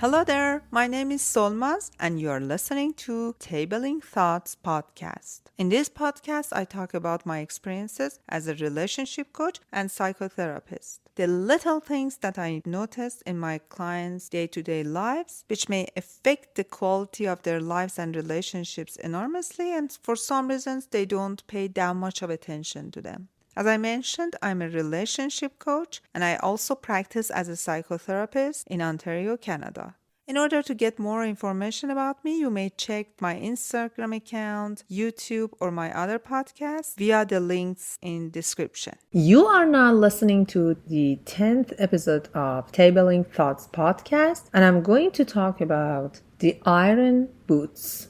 Hello there, my name is Solmaz, and you are listening to Tabling Thoughts podcast. In this podcast, I talk about my experiences as a relationship coach and psychotherapist. The little things that I noticed in my clients' day to day lives, which may affect the quality of their lives and relationships enormously, and for some reasons, they don't pay that much of attention to them. As I mentioned, I'm a relationship coach and I also practice as a psychotherapist in Ontario, Canada. In order to get more information about me, you may check my Instagram account, YouTube, or my other podcasts via the links in description. You are now listening to the 10th episode of Tabling Thoughts podcast, and I'm going to talk about the iron boots.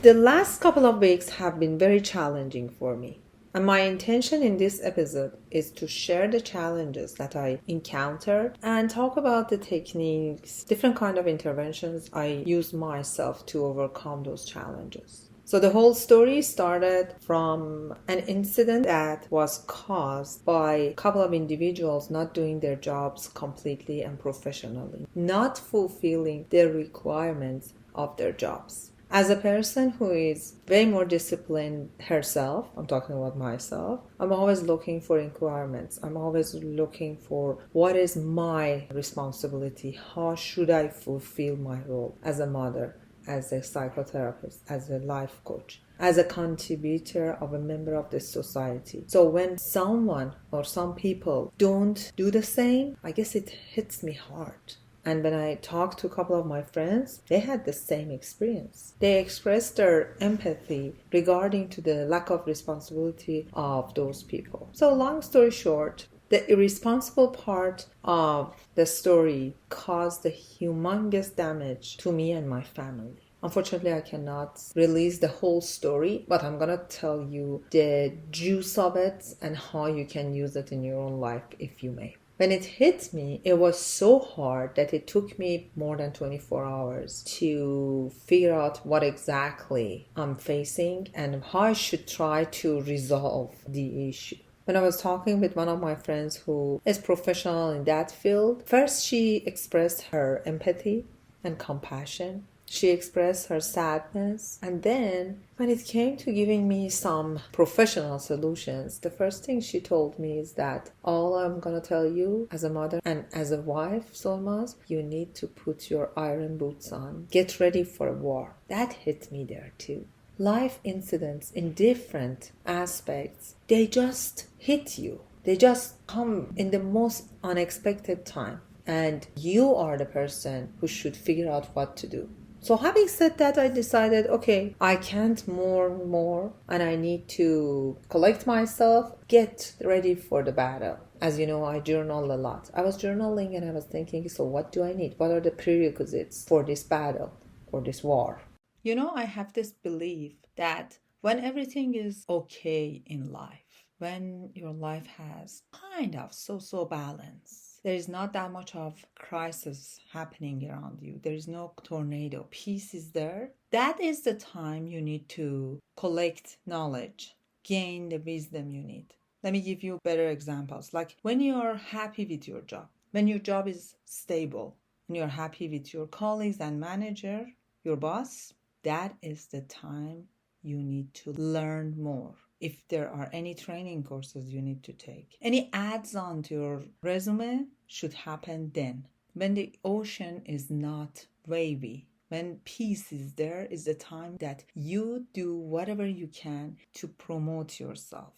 The last couple of weeks have been very challenging for me. And my intention in this episode is to share the challenges that I encountered and talk about the techniques, different kind of interventions I use myself to overcome those challenges. So the whole story started from an incident that was caused by a couple of individuals not doing their jobs completely and professionally, not fulfilling their requirements of their jobs. As a person who is way more disciplined herself, I'm talking about myself, I'm always looking for requirements. I'm always looking for what is my responsibility? How should I fulfill my role as a mother, as a psychotherapist, as a life coach, as a contributor of a member of the society? So when someone or some people don't do the same, I guess it hits me hard. And when I talked to a couple of my friends, they had the same experience. They expressed their empathy regarding to the lack of responsibility of those people. So long story short, the irresponsible part of the story caused the humongous damage to me and my family. Unfortunately, I cannot release the whole story, but I'm going to tell you the juice of it and how you can use it in your own life if you may. When it hit me, it was so hard that it took me more than 24 hours to figure out what exactly I'm facing and how I should try to resolve the issue. When I was talking with one of my friends who is professional in that field, first she expressed her empathy and compassion. She expressed her sadness, and then when it came to giving me some professional solutions, the first thing she told me is that all I'm gonna tell you as a mother and as a wife, Solmaz, you need to put your iron boots on. Get ready for a war. That hit me there too. Life incidents in different aspects, they just hit you. They just come in the most unexpected time, and you are the person who should figure out what to do. So having said that, I decided, okay, I can't more, and I need to collect myself, get ready for the battle. As you know, I journal a lot. I was journaling and I was thinking, so what do I need? What are the prerequisites for this battle, for this war? You know, I have this belief that when everything is okay in life, when your life has kind of so balance, there is not that much of crisis happening around you. There is no tornado. Peace is there. That is the time you need to collect knowledge, gain the wisdom you need. Let me give you better examples. Like when you are happy with your job, when your job is stable, when you're happy with your colleagues and manager, your boss, that is the time you need to learn more. If there are any training courses you need to take, any adds on to your resume should happen then. When the ocean is not wavy, when peace is there, is the time that you do whatever you can to promote yourself,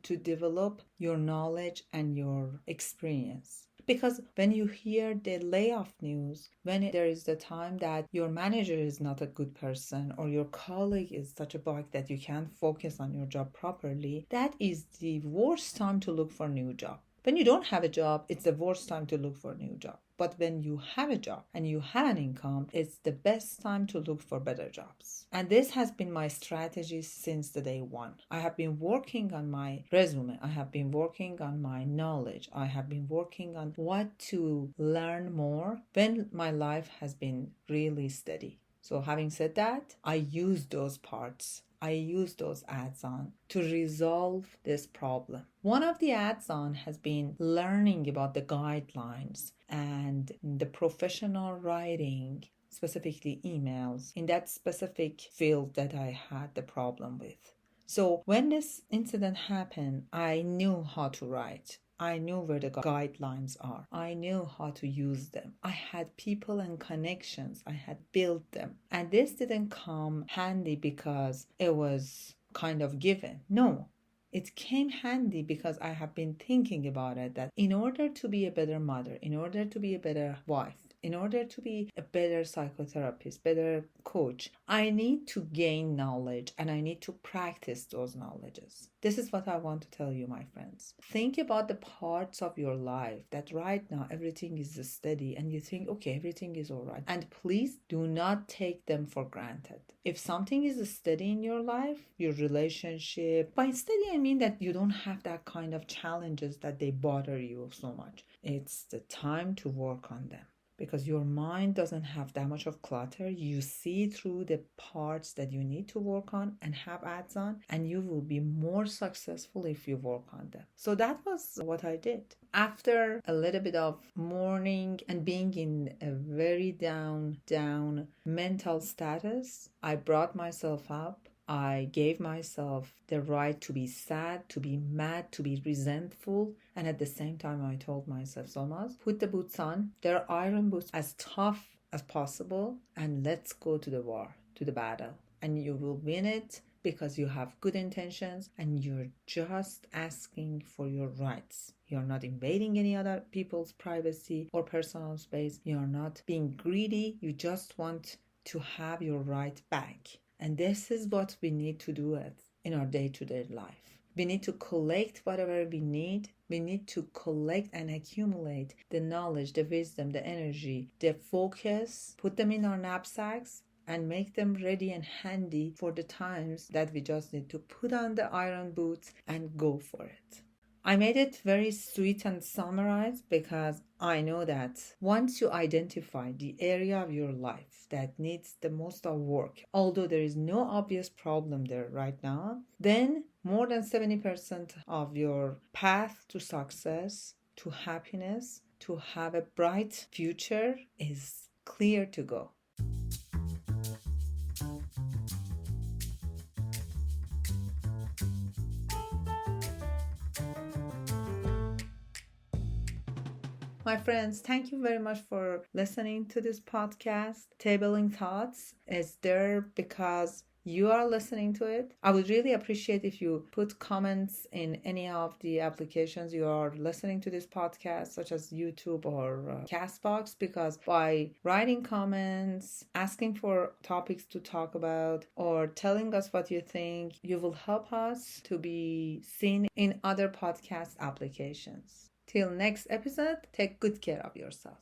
to develop your knowledge and your experience. Because when you hear the layoff news, when there is the time that your manager is not a good person or your colleague is such a bug that you can't focus on your job properly, that is the worst time to look for a new job. When you don't have a job, it's the worst time to look for a new job. But when you have a job and you have an income, it's the best time to look for better jobs. And this has been my strategy since the day one. I have been working on my resume. I have been working on my knowledge. I have been working on what to learn more when my life has been really steady. So having said that, I use those parts. I use those ads-on to resolve this problem. One of the ads-on has been learning about the guidelines and the professional writing, specifically emails, in that specific field that I had the problem with. So when this incident happened, I knew how to write. I knew where the guidelines are. I knew how to use them. I had people and connections. I had built them. And this didn't come handy because it was kind of given. No, it came handy because I have been thinking about it, that in order to be a better mother, in order to be a better wife, in order to be a better psychotherapist, better coach, I need to gain knowledge and I need to practice those knowledges. This is what I want to tell you, my friends. Think about the parts of your life that right now everything is steady and you think, okay, everything is all right. And please do not take them for granted. If something is steady in your life, your relationship, by steady I mean that you don't have that kind of challenges that they bother you so much. It's the time to work on them, because your mind doesn't have that much of clutter. You see through the parts that you need to work on and have ads on, and you will be more successful if you work on them. So that was what I did. After a little bit of mourning and being in a very down mental status, I brought myself up. I gave myself the right to be sad, to be mad, to be resentful. And at the same time, I told myself, Solmaz, put the boots on. They're iron boots, as tough as possible. And let's go to the war, to the battle. And you will win it because you have good intentions and you're just asking for your rights. You're not invading any other people's privacy or personal space. You're not being greedy. You just want to have your right back. And this is what we need to do in our day-to-day life. We need to collect whatever we need. We need to collect and accumulate the knowledge, the wisdom, the energy, the focus, put them in our knapsacks and make them ready and handy for the times that we just need to put on the iron boots and go for it. I made it very sweet and summarized because I know that once you identify the area of your life that needs the most of work, although there is no obvious problem there right now, then more than 70% of your path to success, to happiness, to have a bright future is clear to go. My friends, thank you very much for listening to this podcast. Tabling Thoughts is there because you are listening to it. I would really appreciate if you put comments in any of the applications you are listening to this podcast, such as YouTube or Castbox, because by writing comments, asking for topics to talk about, or telling us what you think, you will help us to be seen in other podcast applications. Till next episode, take good care of yourself.